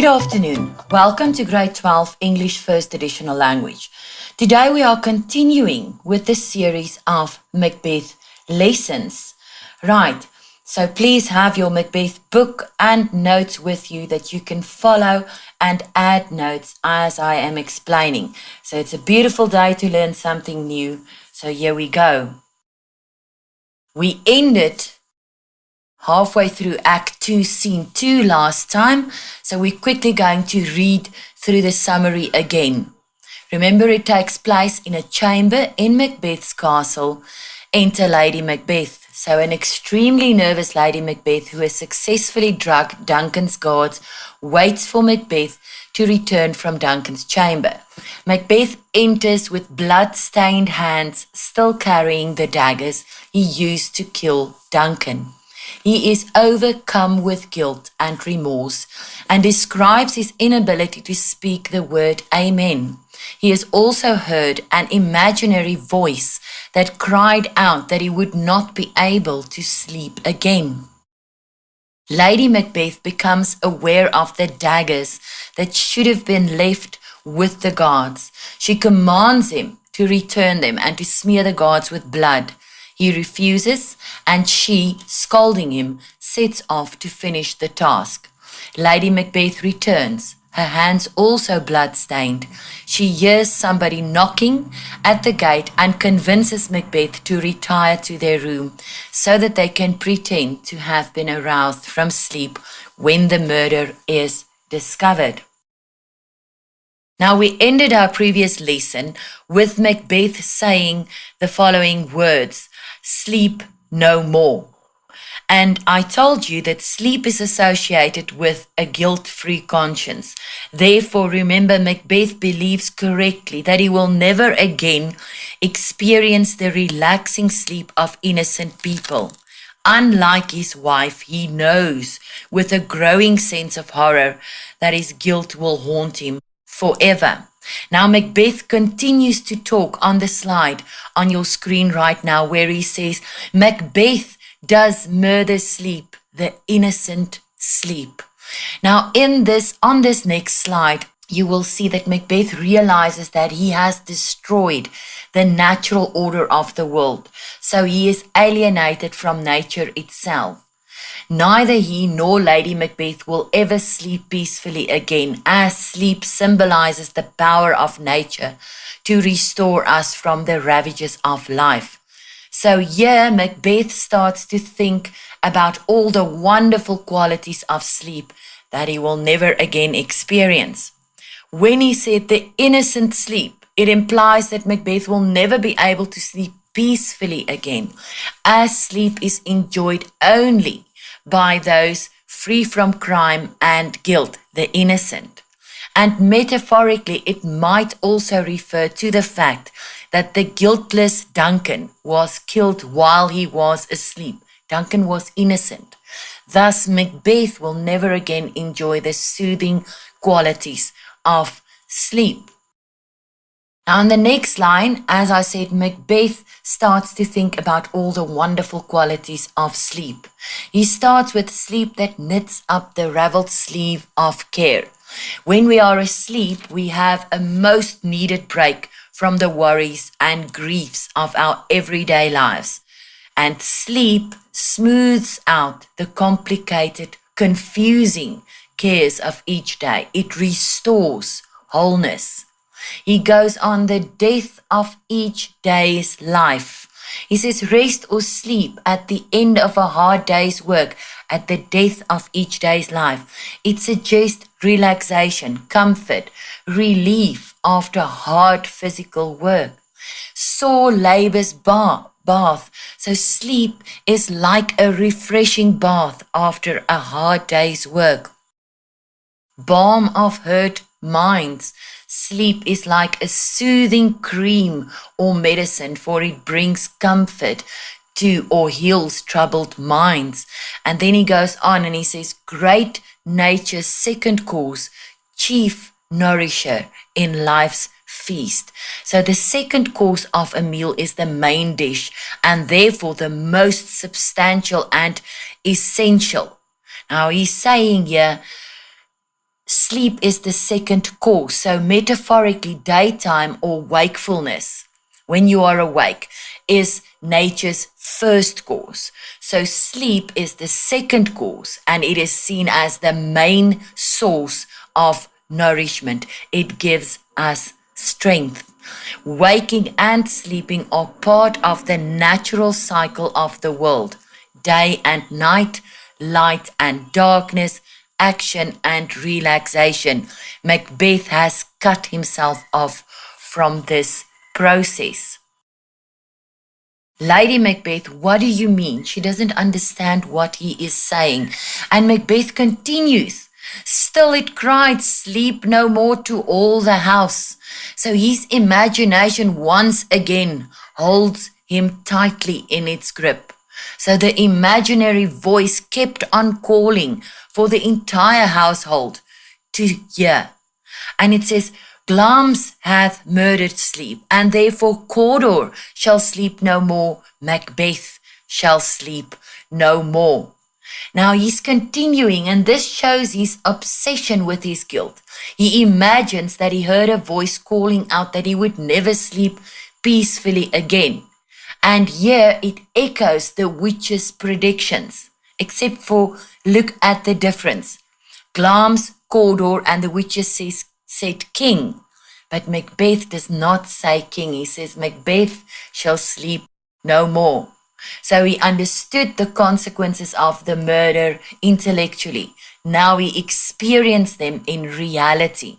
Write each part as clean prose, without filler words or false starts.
Good afternoon. Welcome to Grade 12 English First Additional Language. Today we are continuing with the series of Macbeth lessons. Right, so please have your Macbeth book and notes with you that you can follow and add notes as I am explaining. So it's a beautiful day to learn something new. So here we go. We ended halfway through Act 2, Scene 2 last time, so we're quickly going to read through the summary again. Remember, it takes place in a chamber in Macbeth's castle. Enter Lady Macbeth. So an extremely nervous Lady Macbeth who has successfully drugged Duncan's guards waits for Macbeth to return from Duncan's chamber. Macbeth enters with blood-stained hands, still carrying the daggers he used to kill Duncan. He is overcome with guilt and remorse and describes his inability to speak the word Amen. He has also heard an imaginary voice that cried out that he would not be able to sleep again. Lady Macbeth becomes aware of the daggers that should have been left with the guards. She commands him to return them and to smear the guards with blood. He refuses, and she, scolding him, sets off to finish the task. Lady Macbeth returns, her hands also blood-stained. She hears somebody knocking at the gate and convinces Macbeth to retire to their room so that they can pretend to have been aroused from sleep when the murder is discovered. Now, we ended our previous lesson with Macbeth saying the following words, "Sleep no more." And I told you that sleep is associated with a guilt-free conscience. Therefore, remember, Macbeth believes correctly that he will never again experience the relaxing sleep of innocent people. Unlike his wife, he knows with a growing sense of horror that his guilt will haunt him forever. Now, Macbeth continues to talk on the slide on your screen right now where he says, Macbeth does murder sleep, the innocent sleep. Now, on this next slide, you will see that Macbeth realizes that he has destroyed the natural order of the world. So he is alienated from nature itself. Neither he nor Lady Macbeth will ever sleep peacefully again, as sleep symbolizes the power of nature to restore us from the ravages of life. So here Macbeth starts to think about all the wonderful qualities of sleep that he will never again experience. When he said the innocent sleep, it implies that Macbeth will never be able to sleep peacefully again, as sleep is enjoyed only by those free from crime and guilt, the innocent. And metaphorically, it might also refer to the fact that the guiltless Duncan was killed while he was asleep. Duncan was innocent. Thus, Macbeth will never again enjoy the soothing qualities of sleep. Now, in the next line, as I said, Macbeth starts to think about all the wonderful qualities of sleep. He starts with sleep that knits up the raveled sleeve of care. When we are asleep, we have a most needed break from the worries and griefs of our everyday lives. And sleep smooths out the complicated, confusing cares of each day. It restores wholeness. He goes on, the death of each day's life. He says, rest or sleep at the end of a hard day's work, at the death of each day's life. It suggests relaxation, comfort, relief after hard physical work. Sore labor's bath. So sleep is like a refreshing bath after a hard day's work. Balm of hurt minds. Sleep is like a soothing cream or medicine, for it brings comfort to or heals troubled minds. And then he goes on and he says, great nature's second course, chief nourisher in life's feast. So the second course of a meal is the main dish, and therefore the most substantial and essential. Now he's saying here, sleep is the second cause. So metaphorically, daytime or wakefulness, when you are awake, is nature's first cause. So sleep is the second cause, and it is seen as the main source of nourishment. It gives us strength. Waking and sleeping are part of the natural cycle of the world. Day and night, light and darkness, action and relaxation. Macbeth has cut himself off from this process. Lady Macbeth, what do you mean? She doesn't understand what he is saying. And Macbeth continues. Still it cried, sleep no more to all the house. So his imagination once again holds him tightly in its grip. So the imaginary voice kept on calling for the entire household to hear. And it says, Glamis hath murdered sleep, and therefore Cawdor shall sleep no more, Macbeth shall sleep no more. Now he's continuing, and this shows his obsession with his guilt. He imagines that he heard a voice calling out that he would never sleep peacefully again. And here it echoes the witch's predictions, except for look at the difference. Glamis, Cawdor, and the witches said king, but Macbeth does not say king. He says Macbeth shall sleep no more. So he understood the consequences of the murder intellectually. Now he experienced them in reality.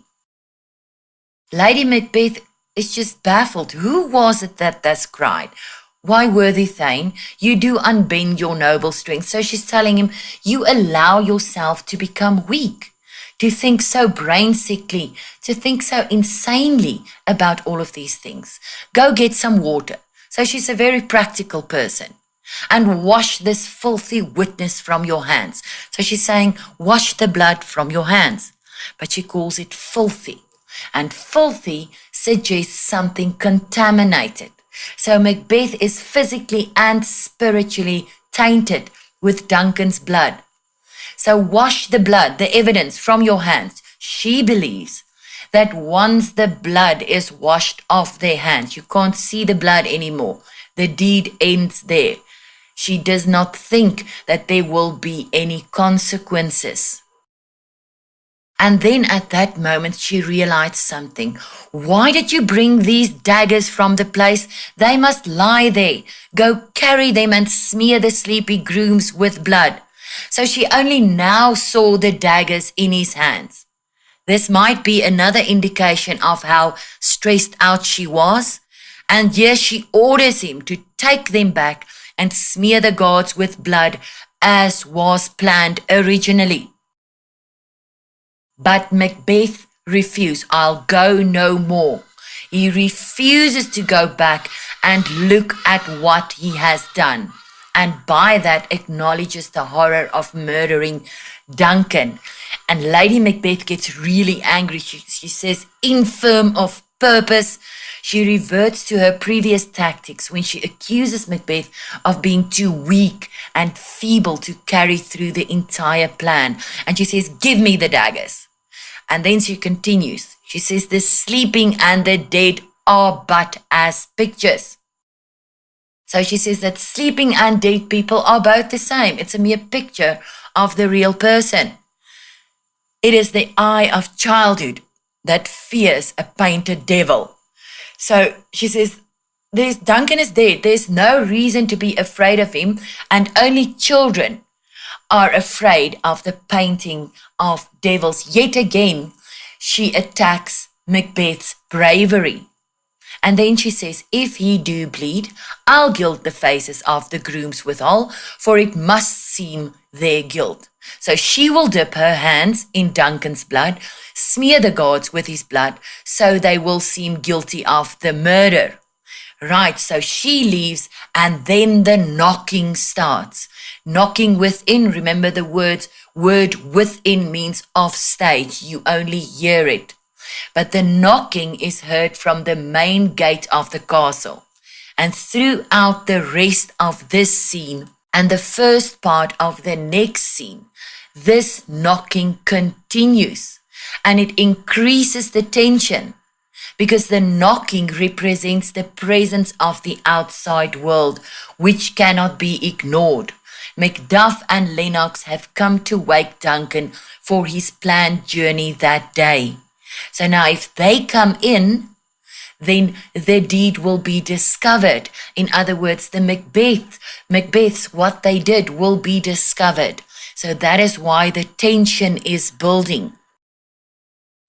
Lady Macbeth is just baffled. Who was it that thus cried? Why, worthy Thane, you do unbend your noble strength. So she's telling him, you allow yourself to become weak, to think so brain-sickly, to think so insanely about all of these things. Go get some water. So she's a very practical person. And wash this filthy witness from your hands. So she's saying, wash the blood from your hands. But she calls it filthy. And filthy suggests something contaminated. So Macbeth is physically and spiritually tainted with Duncan's blood. So wash the blood, the evidence from your hands. She believes that once the blood is washed off their hands, you can't see the blood anymore. The deed ends there. She does not think that there will be any consequences. And then at that moment, she realized something. Why did you bring these daggers from the place? They must lie there. Go carry them and smear the sleepy grooms with blood. So she only now saw the daggers in his hands. This might be another indication of how stressed out she was. And here she orders him to take them back and smear the guards with blood as was planned originally. But Macbeth refused. I'll go no more. He refuses to go back and look at what he has done. And by that acknowledges the horror of murdering Duncan. And Lady Macbeth gets really angry. She says, infirm of purpose. She reverts to her previous tactics when she accuses Macbeth of being too weak and feeble to carry through the entire plan. And she says, give me the daggers. And then she continues. She says, the sleeping and the dead are but as pictures. So she says that sleeping and dead people are both the same. It's a mere picture of the real person. It is the eye of childhood that fears a painted devil. So she says, Duncan is dead. There's no reason to be afraid of him, and only children are afraid of the painting of devils. Yet again, she attacks Macbeth's bravery. And then she says, if he do bleed, I'll gild the faces of the grooms withal, for it must seem their guilt. So she will dip her hands in Duncan's blood, smear the guards with his blood, so they will seem guilty of the murder. Right, so she leaves, and then the knocking starts. Knocking within, remember the word within means off stage. You only hear it. But the knocking is heard from the main gate of the castle. And throughout the rest of this scene and the first part of the next scene, this knocking continues. and it increases the tension because the knocking represents the presence of the outside world, which cannot be ignored. Macduff and Lennox have come to wake Duncan for his planned journey that day. So now if they come in, then the deed will be discovered. In other words, the Macbeth's what they did will be discovered. So that is why the tension is building.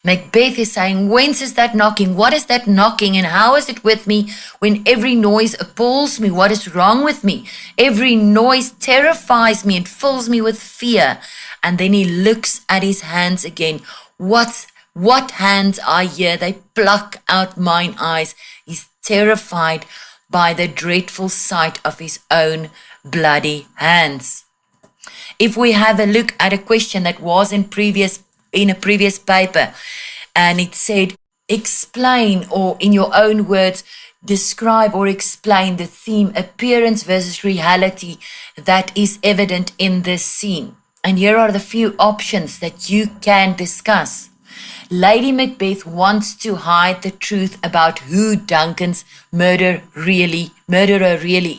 Macbeth is saying, whence is that knocking? What is that knocking? And how is it with me when every noise appalls me? What is wrong with me? Every noise terrifies me and fills me with fear. And then he looks at his hands again. What hands are here? They pluck out mine eyes. He's terrified by the dreadful sight of his own bloody hands. If we have a look at a question that was in a previous paper, and it said, explain, or in your own words, describe or explain the theme appearance versus reality that is evident in this scene. And here are the few options that you can discuss. Lady Macbeth wants to hide the truth about who Duncan's murderer really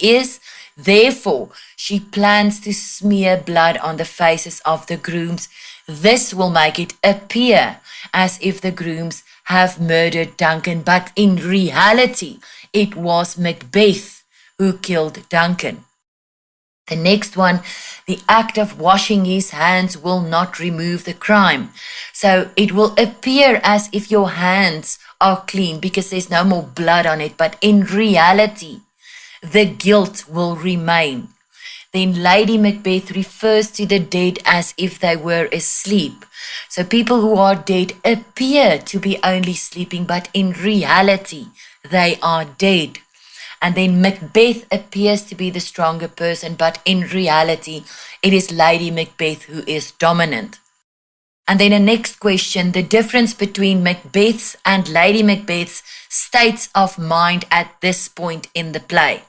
is. Therefore, she plans to smear blood on the faces of the grooms. This will make it appear as if the grooms have murdered Duncan, but in reality, it was Macbeth who killed Duncan. The next one, the act of washing his hands will not remove the crime. So it will appear as if your hands are clean because there's no more blood on it, but in reality, the guilt will remain. Then Lady Macbeth refers to the dead as if they were asleep. So people who are dead appear to be only sleeping, but in reality, they are dead. And then Macbeth appears to be the stronger person, but in reality, it is Lady Macbeth who is dominant. And then the next question, the difference between Macbeth's and Lady Macbeth's states of mind at this point in the play.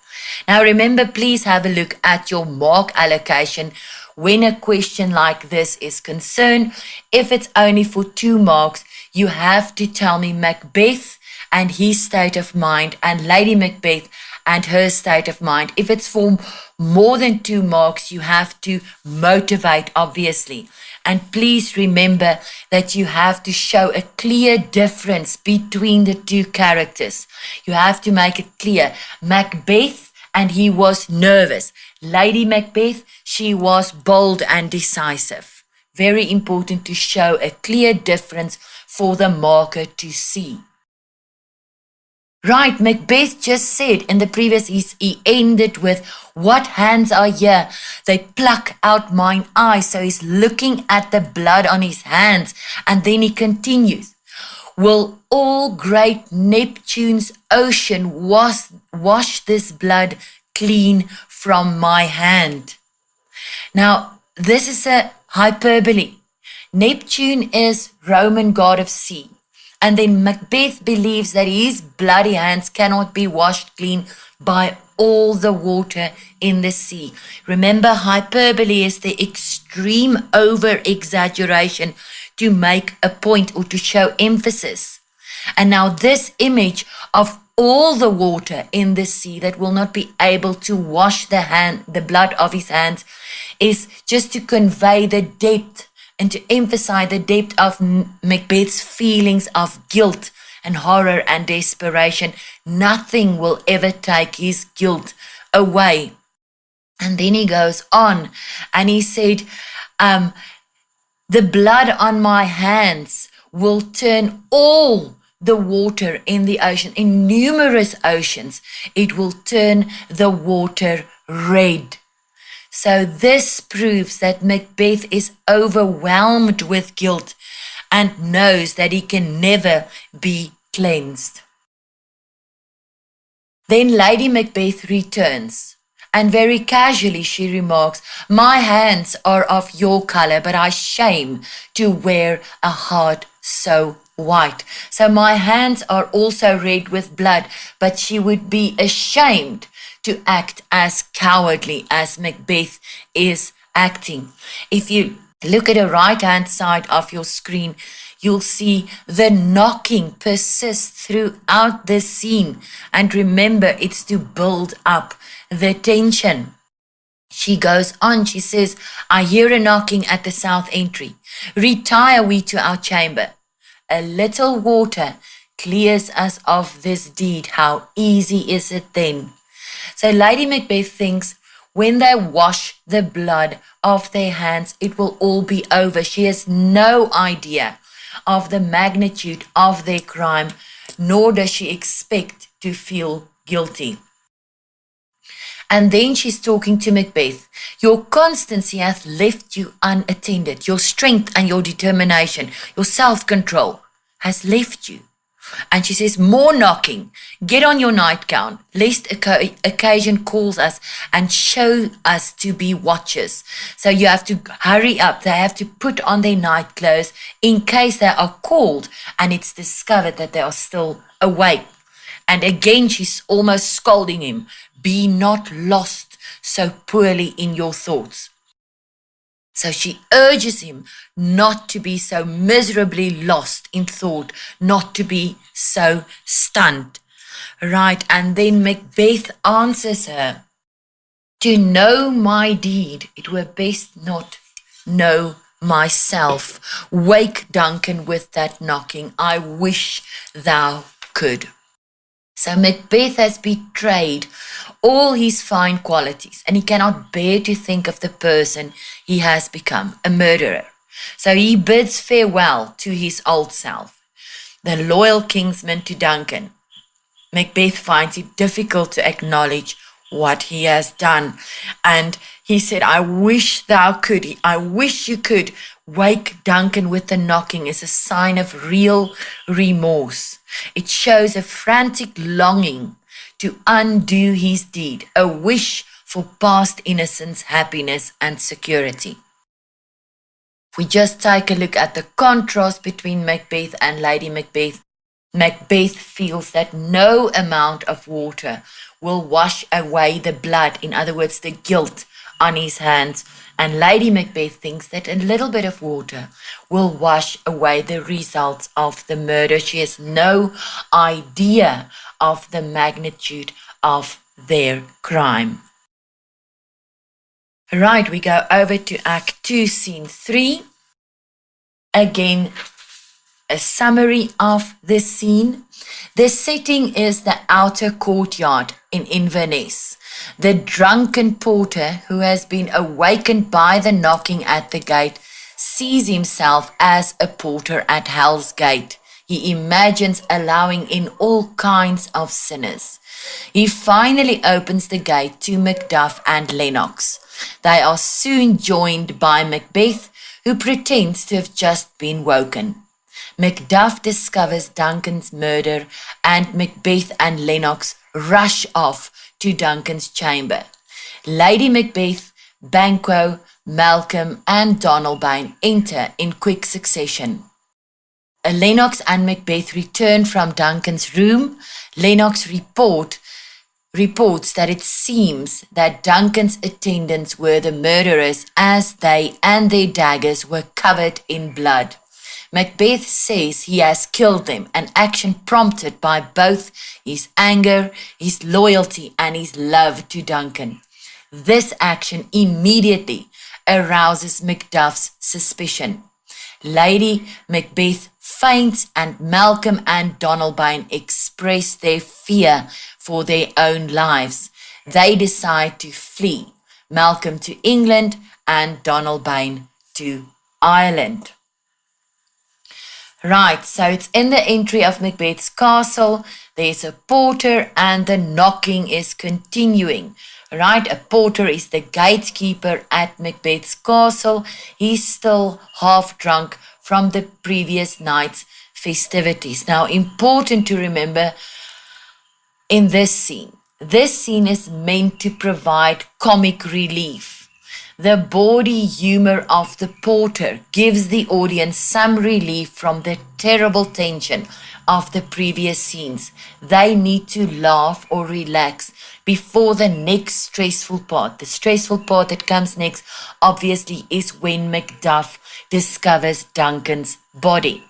Now remember, please have a look at your mark allocation when a question like this is concerned. If it's only for 2 marks, you have to tell me Macbeth and his state of mind and Lady Macbeth and her state of mind. If it's for more than 2 marks, you have to motivate, obviously. And please remember that you have to show a clear difference between the 2 characters. You have to make it clear. Macbeth, and he was nervous. Lady Macbeth, she was bold and decisive. Very important to show a clear difference for the marker to see. Right, Macbeth just said in the previous, he ended with, what hands are here? They pluck out mine eyes. So he's looking at the blood on his hands. And then he continues, will all great Neptune's ocean wash this blood clean from my hand? Now, this is a hyperbole. Neptune is Roman god of sea. And then Macbeth believes that his bloody hands cannot be washed clean by all the water in the sea. Remember, hyperbole is the extreme over-exaggeration to make a point or to show emphasis. And now this image of all the water in the sea that will not be able to wash the blood of his hands is just to convey the depth and to emphasize the depth of Macbeth's feelings of guilt and horror and desperation. Nothing will ever take his guilt away. And then he goes on and he said, the blood on my hands will turn all the water in the ocean, in numerous oceans, it will turn the water red. So this proves that Macbeth is overwhelmed with guilt and knows that he can never be cleansed. Then Lady Macbeth returns, and very casually she remarks, my hands are of your color, but I shame to wear a heart so white. So my hands are also red with blood, but she would be ashamed to act as cowardly as Macbeth is acting. If you look at the right-hand side of your screen, you'll see the knocking persists throughout the scene. And remember, it's to build up the tension. She goes on, she says, I hear a knocking at the south entry. Retire we to our chamber. A little water clears us of this deed. How easy is it then? So Lady Macbeth thinks when they wash the blood off their hands, it will all be over. She has no idea of the magnitude of their crime, nor does she expect to feel guilty. And then she's talking to Macbeth. Your constancy hath left you unattended. Your strength and your determination, your self-control has left you. And she says, more knocking. Get on your nightgown, lest occasion calls us and show us to be watchers. So you have to hurry up. They have to put on their night clothes in case they are called and it's discovered that they are still awake. And again, she's almost scolding him. Be not lost so poorly in your thoughts. So she urges him not to be so miserably lost in thought, not to be so stunned. Right, and then Macbeth answers her, to know my deed, it were best not know myself. Wake, Duncan, with that knocking. I wish thou could. So Macbeth has betrayed all his fine qualities and he cannot bear to think of the person he has become, a murderer. So he bids farewell to his old self, the loyal kinsman to Duncan. Macbeth finds it difficult to acknowledge what he has done. And he said, I wish thou could. I wish you could. Wake Duncan with the knocking is a sign of real remorse. It shows a frantic longing to undo his deed, a wish for past innocence, happiness, and security. If we just take a look at the contrast between Macbeth and Lady Macbeth, Macbeth feels that no amount of water will wash away the blood, in other words, the guilt on his hands. And Lady Macbeth thinks that a little bit of water will wash away the results of the murder. She has no idea of the magnitude of their crime. Right, we go over to Act 2, Scene 3. Again, a summary of the scene. The setting is the outer courtyard in Inverness. The drunken porter, who has been awakened by the knocking at the gate, sees himself as a porter at Hell's Gate. He imagines allowing in all kinds of sinners. He finally opens the gate to Macduff and Lennox. They are soon joined by Macbeth, who pretends to have just been woken. Macduff discovers Duncan's murder and Macbeth and Lennox rush off to Duncan's chamber. Lady Macbeth, Banquo, Malcolm and Donalbain enter in quick succession. Lennox and Macbeth return from Duncan's room. Lennox reports that it seems that Duncan's attendants were the murderers, as they and their daggers were covered in blood. Macbeth says he has killed them, an action prompted by both his anger, his loyalty, and his love to Duncan. This action immediately arouses Macduff's suspicion. Lady Macbeth faints and Malcolm and Donalbain express their fear for their own lives. They decide to flee, Malcolm to England and Donalbain to Ireland. Right, so it's in the entry of Macbeth's castle. There's a porter and the knocking is continuing. Right, a porter is the gatekeeper at Macbeth's castle. He's still half drunk from the previous night's festivities. Now, important to remember in this scene is meant to provide comic relief. The bawdy humor of the porter gives the audience some relief from the terrible tension of the previous scenes. They need to laugh or relax before the next stressful part. The stressful part that comes next, obviously, is when Macduff discovers Duncan's body.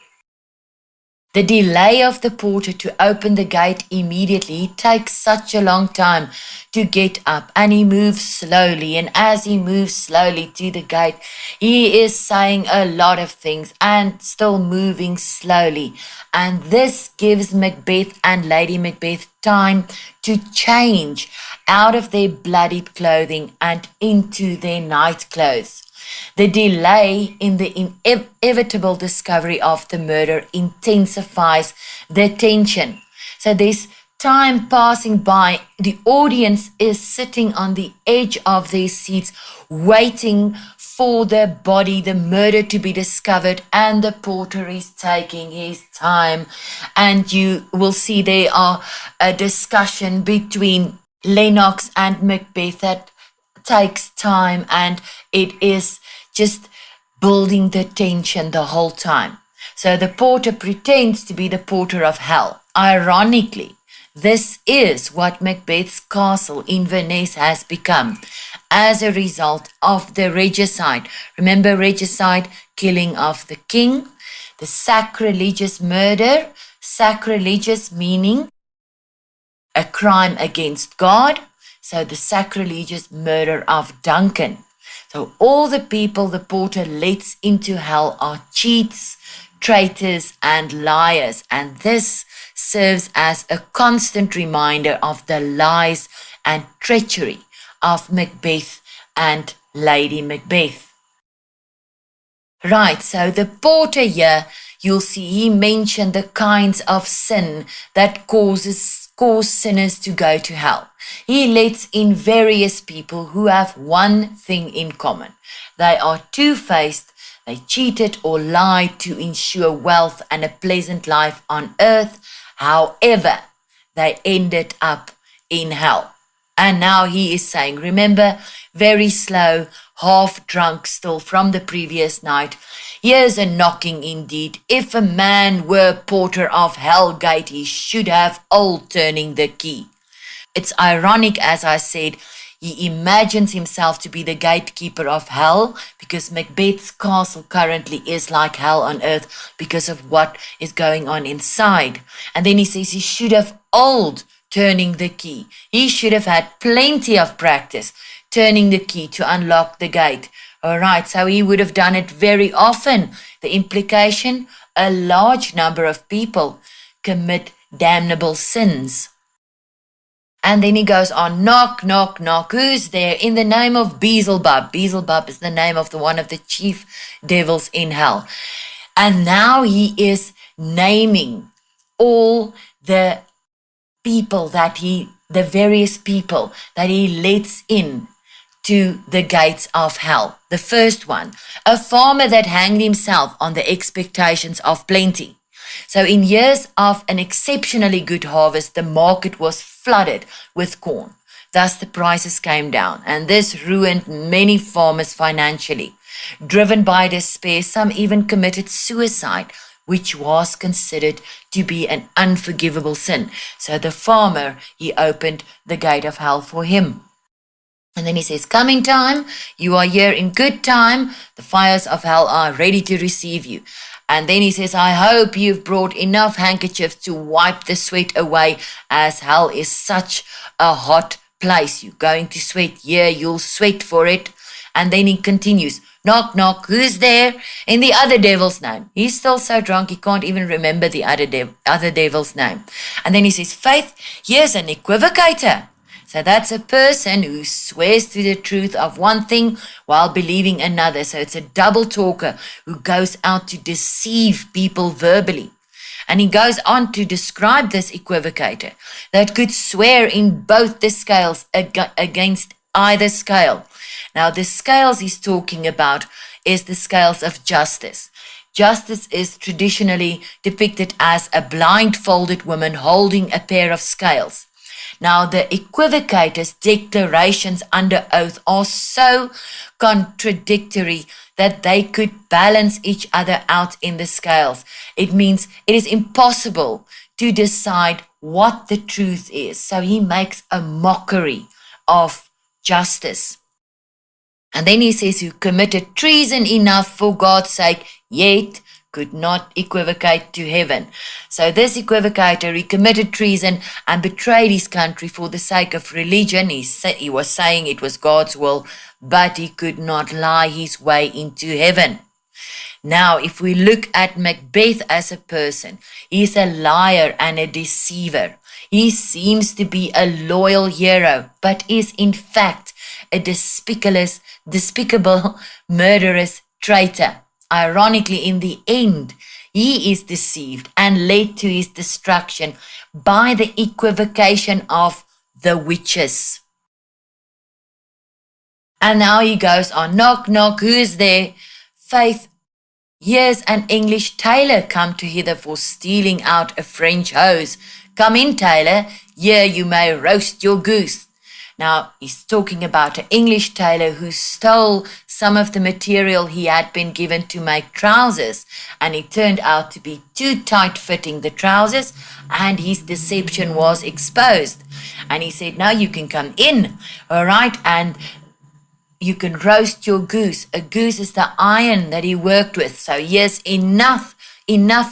The delay of the porter to open the gate immediately, he takes such a long time to get up, and he moves slowly, and as he moves slowly to the gate, he is saying a lot of things and still moving slowly, and this gives Macbeth and Lady Macbeth time to change out of their bloodied clothing and into their night clothes. The delay in the inevitable discovery of the murder intensifies the tension. So there's time passing by. The audience is sitting on the edge of their seats, waiting for the body, the murder to be discovered, and the porter is taking his time. And you will see there are a discussion between Lennox and Macbeth that takes time, and it is just building the tension the whole time. So the porter pretends to be the porter of hell. Ironically, this is what Macbeth's castle in Venice has become as a result of the regicide. Remember regicide, killing of the king, the sacrilegious murder, sacrilegious meaning a crime against God. So the sacrilegious murder of Duncan. So all the people the porter lets into hell are cheats, traitors, and liars. And this serves as a constant reminder of the lies and treachery of Macbeth and Lady Macbeth. Right, so the porter here, you'll see he mentioned the kinds of sin that cause sinners to go to hell. He lets in various people who have one thing in common. They are two-faced, they cheated or lied to ensure wealth and a pleasant life on earth. However, they ended up in hell. And now he is saying, remember, very slow, half drunk still from the previous night. Here's a knocking indeed. If a man were porter of hell gate, he should have old turning the key. It's ironic, as I said, he imagines himself to be the gatekeeper of hell because Macbeth's castle currently is like hell on earth because of what is going on inside. And then he says he should have old turning the key. He should have had plenty of practice turning the key to unlock the gate. All right, so he would have done it very often. The implication, a large number of people commit damnable sins. And then he goes on, knock, knock, knock. Who's there? In the name of Beelzebub. Beelzebub is the name of one of the chief devils in hell. And now he is naming all the people the various people that he lets in to the gates of hell. The first one, a farmer that hanged himself on the expectations of plenty. So in years of an exceptionally good harvest, the market was flooded with corn. Thus the prices came down, and this ruined many farmers financially. Driven by despair, some even committed suicide, which was considered to be an unforgivable sin. So the farmer, he opened the gate of hell for him. And then he says, coming time, you are here in good time. The fires of hell are ready to receive you. And then he says, I hope you've brought enough handkerchiefs to wipe the sweat away, as hell is such a hot place. You're going to sweat. Yeah, you'll sweat for it. And then he continues, knock, knock, who's there? In the other devil's name. He's still so drunk he can't even remember the other devil's name. And then he says, Faith, here's an equivocator. So that's a person who swears to the truth of one thing while believing another. So it's a double talker who goes out to deceive people verbally. And he goes on to describe this equivocator that could swear in both the scales against either scale. Now, the scales he's talking about is the scales of justice. Justice is traditionally depicted as a blindfolded woman holding a pair of scales. Now, the equivocator's declarations under oath are so contradictory that they could balance each other out in the scales. It means it is impossible to decide what the truth is. So he makes a mockery of justice. And then he says, who committed treason enough for God's sake, yet could not equivocate to heaven. So this equivocator, he committed treason and betrayed his country for the sake of religion. He was saying it was God's will, but he could not lie his way into heaven. Now, if we look at Macbeth as a person, he's a liar and a deceiver. He seems to be a loyal hero, but is in fact a despicable, murderous traitor. Ironically, in the end, he is deceived and led to his destruction by the equivocation of the witches. And now he goes on, knock, knock, who's there? Faith, here's an English tailor come to hither for stealing out a French hose. Come in, tailor, here you may roast your goose. Now, he's talking about an English tailor who stole some of the material he had been given to make trousers, and it turned out to be too tight-fitting, the trousers, and his deception was exposed. And he said, now you can come in, all right, and you can roast your goose. A goose is the iron that he worked with, so yes, enough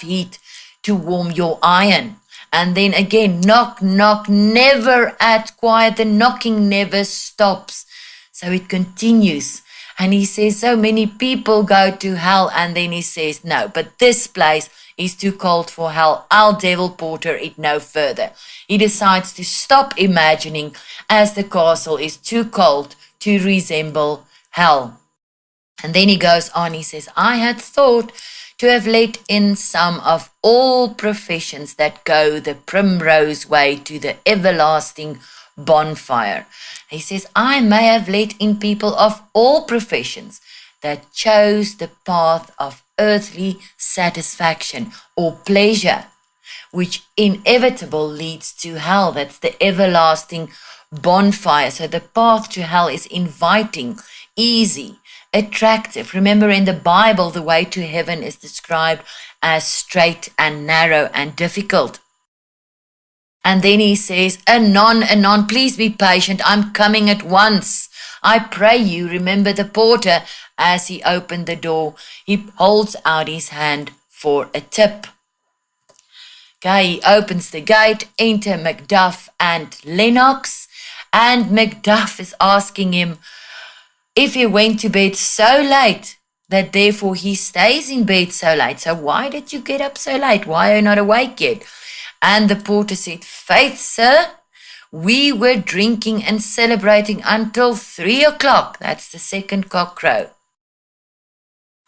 heat to warm your iron. And then again, knock, knock, never at quiet. The knocking never stops. So it continues. And he says, so many people go to hell. And then he says, no, but this place is too cold for hell. I'll devil porter it no further. He decides to stop imagining as the castle is too cold to resemble hell. And then he goes on, he says, I had thought to have let in some of all professions that go the primrose way to the everlasting bonfire. He says, I may have let in people of all professions that chose the path of earthly satisfaction or pleasure, which inevitable leads to hell. That's the everlasting bonfire. So the path to hell is inviting, easy, attractive. Remember, in the Bible, the way to heaven is described as straight and narrow and difficult. And then he says, anon, anon, please be patient. I'm coming at once. I pray you, remember the porter. As he opened the door, he holds out his hand for a tip. Okay, he opens the gate, enter Macduff and Lennox. And Macduff is asking him, if he went to bed so late, that therefore he stays in bed so late. So why did you get up so late? Why are you not awake yet? And the porter said, faith, sir, we were drinking and celebrating until 3 o'clock. That's the second cock crow.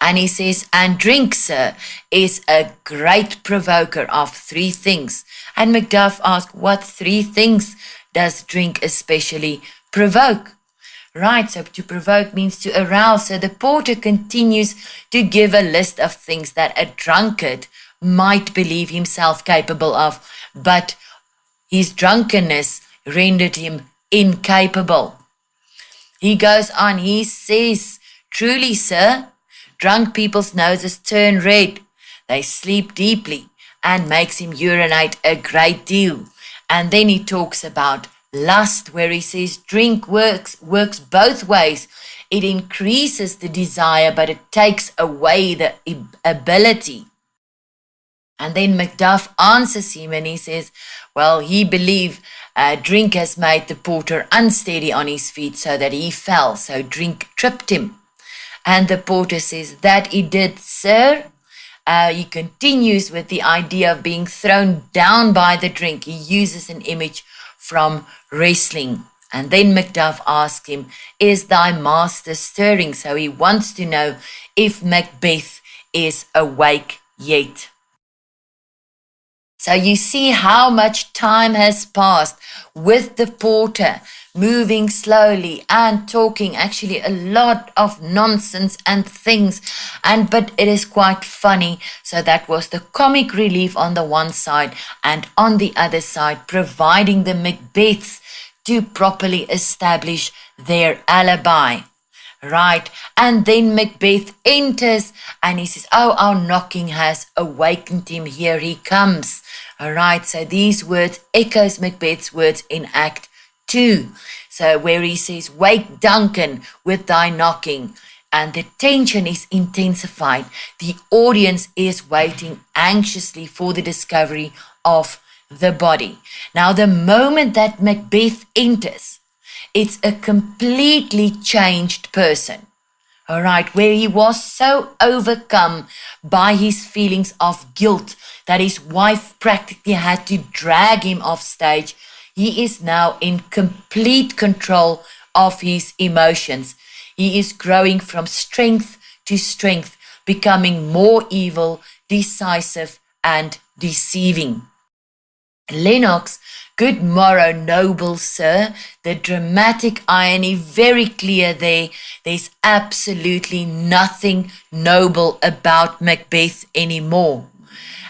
And he says, and drink, sir, is a great provoker of 3 things. And Macduff asked, what 3 things does drink especially provoke? Right, so to provoke means to arouse. So the porter continues to give a list of things that a drunkard might believe himself capable of, but his drunkenness rendered him incapable. He goes on, he says, truly, sir, drunk people's noses turn red. They sleep deeply and makes him urinate a great deal. And then he talks about lust, where he says drink works both ways. It increases the desire, but it takes away the ability. And then Macduff answers him and he says, well, he believed drink has made the porter unsteady on his feet so that he fell. So drink tripped him. And the porter says, that he did, sir. He continues with the idea of being thrown down by the drink. He uses an image from wrestling. And then Macduff asks him, is thy master stirring? So he wants to know if Macbeth is awake yet. So you see how much time has passed with the porter moving slowly and talking actually a lot of nonsense and things, but it is quite funny. So that was the comic relief on the one side, and on the other side providing the Macbeths to properly establish their alibi. Right, and then Macbeth enters and he says, oh, our knocking has awakened him, here he comes. All right, so these words echoes Macbeth's words in Act 2. So where he says, wake Duncan with thy knocking. and the tension is intensified. The audience is waiting anxiously for the discovery of the body. Now, the moment that Macbeth enters, it's a completely changed person. All right, where he was so overcome by his feelings of guilt that his wife practically had to drag him off stage, he is now in complete control of his emotions. He is growing from strength to strength, becoming more evil, decisive, and deceiving. Lennox, good morrow, noble sir. The dramatic irony very clear there. There's absolutely nothing noble about Macbeth anymore.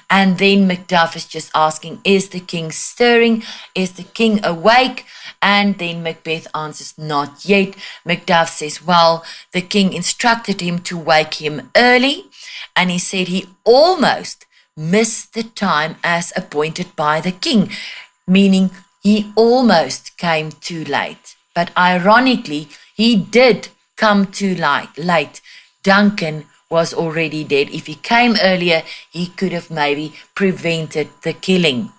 And then Macduff is just asking, is the king stirring? Is the king awake? And then Macbeth answers, not yet. Macduff says, well, the king instructed him to wake him early. And he said he almost missed the time as appointed by the king, meaning he almost came too late. But ironically, he did come too late. Duncan was already dead. If he came earlier, he could have maybe prevented the killing.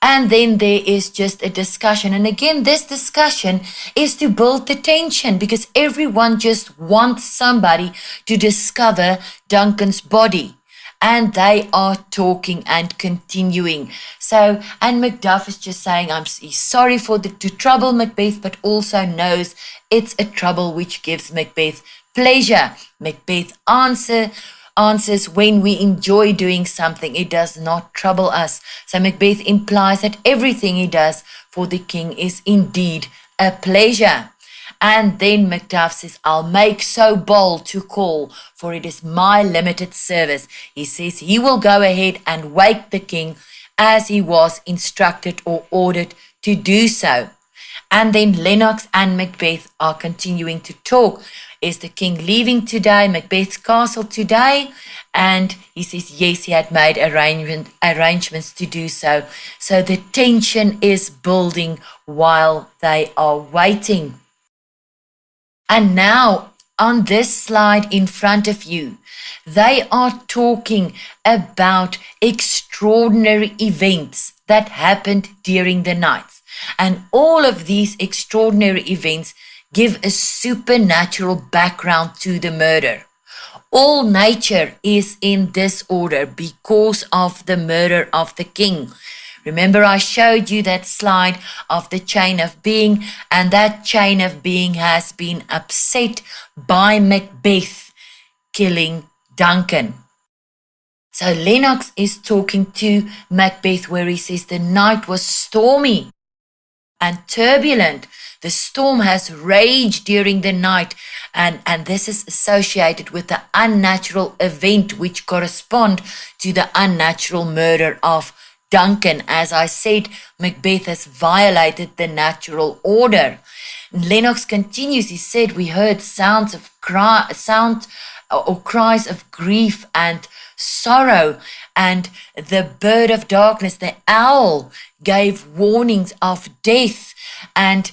And then there is just a discussion. And again, this discussion is to build the tension because everyone just wants somebody to discover Duncan's body. And they are talking and continuing. So, and Macduff is just saying, he's sorry to trouble Macbeth, but also knows it's a trouble which gives Macbeth pleasure. Macbeth answers, when we enjoy doing something, it does not trouble us. So Macbeth implies that everything he does for the king is indeed a pleasure. And then Macduff says, I'll make so bold to call, for it is my limited service. He says he will go ahead and wake the king as he was instructed or ordered to do so. And then Lennox and Macbeth are continuing to talk. Is the king leaving today, Macbeth's castle today? And he says, yes, he had made arrangements to do so. So the tension is building while they are waiting. And now, on this slide in front of you, they are talking about extraordinary events that happened during the night. And all of these extraordinary events give a supernatural background to the murder. All nature is in disorder because of the murder of the king. Remember, I showed you that slide of the chain of being, and that chain of being has been upset by Macbeth killing Duncan. So Lennox is talking to Macbeth where he says the night was stormy and turbulent. The storm has raged during the night, and this is associated with the unnatural event which correspond to the unnatural murder of Duncan. As I said, Macbeth has violated the natural order. Lennox continues, he said, we heard cries of grief and sorrow, and the bird of darkness, the owl, gave warnings of death, and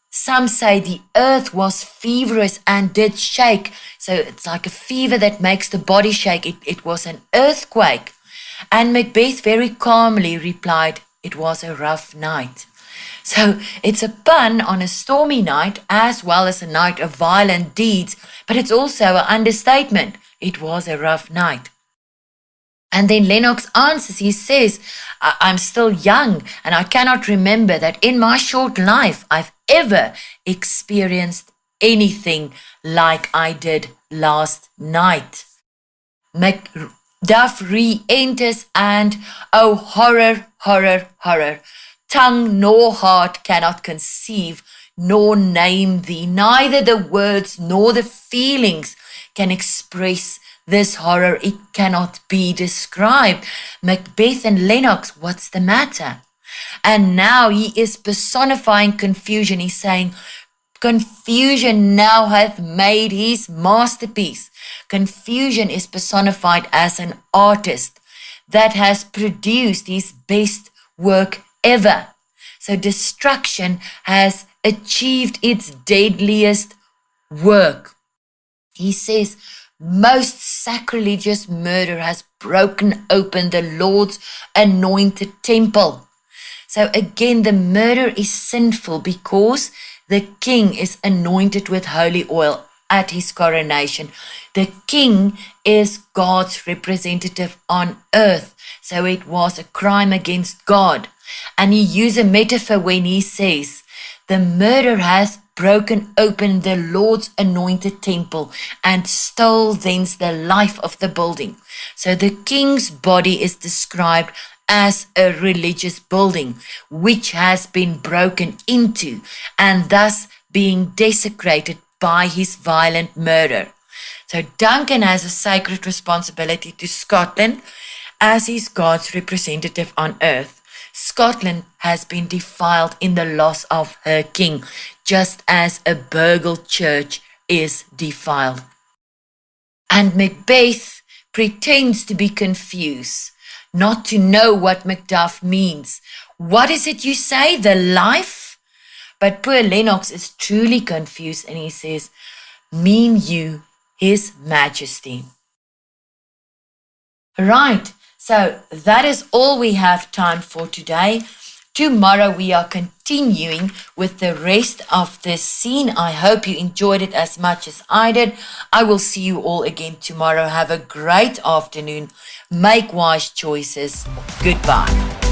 some say the earth was feverish and did shake. So it's like a fever that makes the body shake. It was an earthquake. And Macbeth very calmly replied, it was a rough night. So it's a pun on a stormy night as well as a night of violent deeds, but it's also an understatement. It was a rough night. And then Lennox answers, he says, I'm still young and I cannot remember that in my short life I've ever experienced anything like I did last night. Macduff re-enters and, oh horror, horror, horror. Tongue nor heart cannot conceive nor name thee. Neither the words nor the feelings can express this horror. It cannot be described. Macbeth and Lennox, what's the matter? And now he is personifying confusion. He's saying, confusion now hath made his masterpiece. Confusion is personified as an artist that has produced his best work ever. So destruction has achieved its deadliest work. He says, most sacrilegious murder has broken open the Lord's anointed temple. So again, the murder is sinful because the king is anointed with holy oil at his coronation. The king is God's representative on earth. So it was a crime against God. And he uses a metaphor when he says, the murderer has broken open the Lord's anointed temple and stole thence the life of the building. So the king's body is described as a religious building which has been broken into and thus being desecrated by his violent murder. So Duncan has a sacred responsibility to Scotland as is God's representative on earth. Scotland has been defiled in the loss of her king, just as a burgled church is defiled. And Macbeth pretends to be confused, not to know what Macduff means. What is it you say, the life? But poor Lennox is truly confused and he says, mean you his majesty? Right, so that is all we have time for today. Tomorrow we are continuing with the rest of this scene. I hope you enjoyed it as much as I did. I will see you all again tomorrow. Have a great afternoon. Make wise choices. Goodbye.